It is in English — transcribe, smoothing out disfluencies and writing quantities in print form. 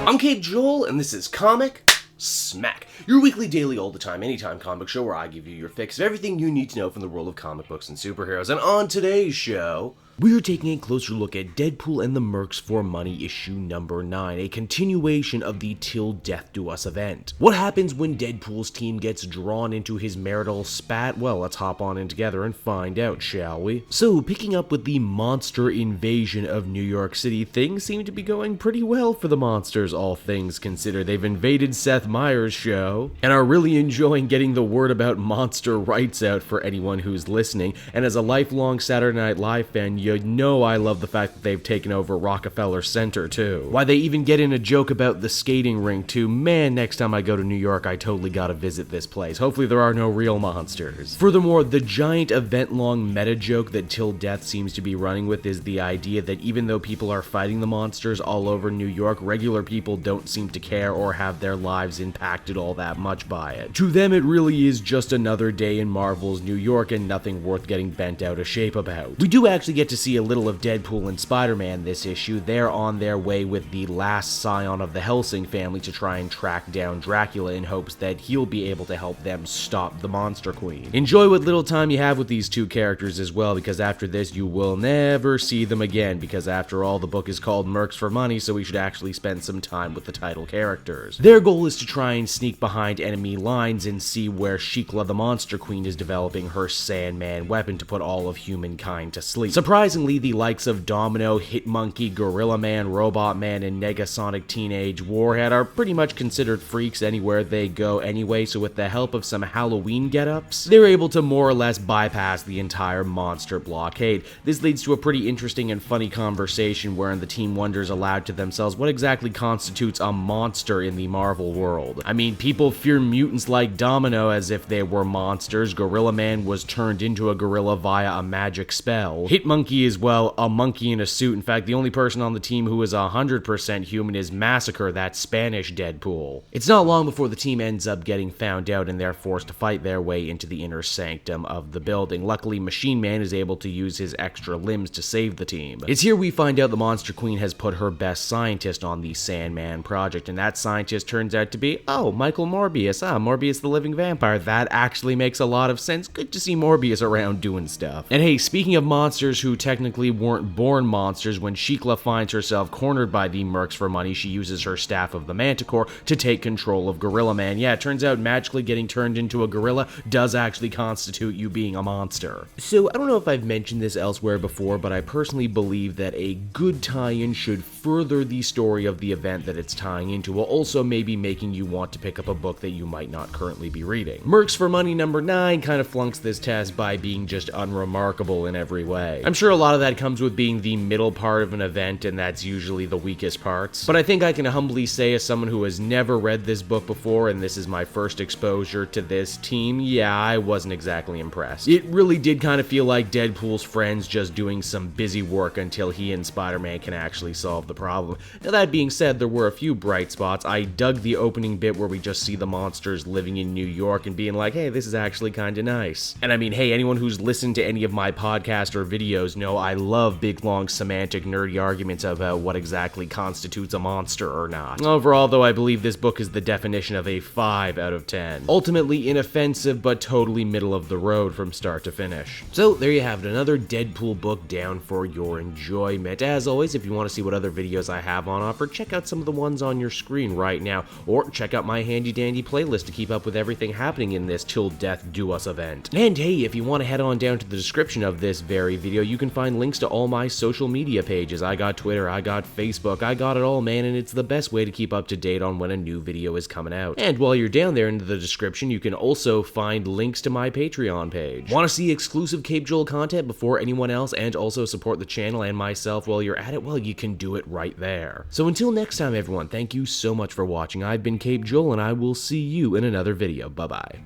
I'm Cape Joel, and this is Comic Smack, your weekly, daily, all the time, anytime comic show where I give you your fix of everything you need to know from the world of comic books and superheroes. And on today's show, we're taking a closer look at Deadpool and the Mercs for Money issue number 9, a continuation of the Till Death Do Us event. What happens when Deadpool's team gets drawn into his marital spat? Well, let's hop on in together and find out, shall we? So, picking up with the monster invasion of New York City, things seem to be going pretty well for the monsters, all things considered. They've invaded Seth Meyers' show, and are really enjoying getting the word about monster rights out for anyone who's listening, and as a lifelong Saturday Night Live fan, you know I love the fact that they've taken over Rockefeller Center too. Why, they even get in a joke about the skating rink too. Man, next time I go to New York, I totally gotta visit this place. Hopefully there are no real monsters. Furthermore, the giant event-long meta joke that Till Death seems to be running with is the idea that even though people are fighting the monsters all over New York, regular people don't seem to care or have their lives impacted all that much by it. To them, it really is just another day in Marvel's New York and nothing worth getting bent out of shape about. We do actually get to see a little of Deadpool and Spider-Man this issue. They're on their way with the last scion of the Helsing family to try and track down Dracula in hopes that he'll be able to help them stop the Monster Queen. Enjoy what little time you have with these two characters as well, because after this you will never see them again, because after all, the book is called Mercs for Money, so we should actually spend some time with the title characters. Their goal is to try and sneak behind enemy lines and see where Shikla the Monster Queen is developing her Sandman weapon to put all of humankind to sleep. Surprisingly, the likes of Domino, Hitmonkey, Gorilla Man, Robot Man, and Negasonic Teenage Warhead are pretty much considered freaks anywhere they go anyway, so with the help of some Halloween get-ups, they're able to more or less bypass the entire monster blockade. This leads to a pretty interesting and funny conversation wherein the team wonders aloud to themselves what exactly constitutes a monster in the Marvel world. I mean, people fear mutants like Domino as if they were monsters. Gorilla Man was turned into a gorilla via a magic spell. Hitmonkey is, well, a monkey in a suit. In fact, the only person on the team who is 100% human is Massacre, that Spanish Deadpool. It's not long before the team ends up getting found out and they're forced to fight their way into the inner sanctum of the building. Luckily, Machine Man is able to use his extra limbs to save the team. It's here we find out the Monster Queen has put her best scientist on the Sandman project, and that scientist turns out to be, oh, Michael Morbius. Morbius the Living Vampire. That actually makes a lot of sense. Good to see Morbius around doing stuff. And hey, speaking of monsters who technically weren't born monsters, when Shikla finds herself cornered by the Mercs for Money, she uses her Staff of the Manticore to take control of Gorilla Man. Yeah, it turns out magically getting turned into a gorilla does actually constitute you being a monster. So, I don't know if I've mentioned this elsewhere before, but I personally believe that a good tie-in should further the story of the event that it's tying into, while also maybe making you want to pick up a book that you might not currently be reading. Mercs for Money number 9 kind of flunks this test by being just unremarkable in every way. I'm sure a lot of that comes with being the middle part of an event, and that's usually the weakest parts. But I think I can humbly say, as someone who has never read this book before, and this is my first exposure to this team, yeah, I wasn't exactly impressed. It really did kind of feel like Deadpool's friends just doing some busy work until he and Spider-Man can actually solve the problem. Now, that being said, there were a few bright spots. I dug the opening bit where we just see the monsters living in New York and being like, hey, this is actually kind of nice. And I mean, hey, anyone who's listened to any of my podcasts or videos know I love big, long, semantic, nerdy arguments about what exactly constitutes a monster or not. Overall, though, I believe this book is the definition of a 5 out of 10. Ultimately inoffensive, but totally middle of the road from start to finish. So, there you have it, another Deadpool book down for your enjoyment. As always, if you want to see what other videos I have on offer, check out some of the ones on your screen right now, or check out my handy-dandy playlist to keep up with everything happening in this Till Death Do Us event. And hey, if you want to head on down to the description of this very video, you can find links to all my social media pages. I got Twitter, I got Facebook, I got it all, man, and it's the best way to keep up to date on when a new video is coming out. And while you're down there in the description, you can also find links to my Patreon page. Want to see exclusive Cape Joel content before anyone else, and also support the channel and myself while you're at it? Well, you can do it right there. So until next time, everyone, thank you so much for watching. I've been Cape Joel, and I will see you in another video. Bye-bye.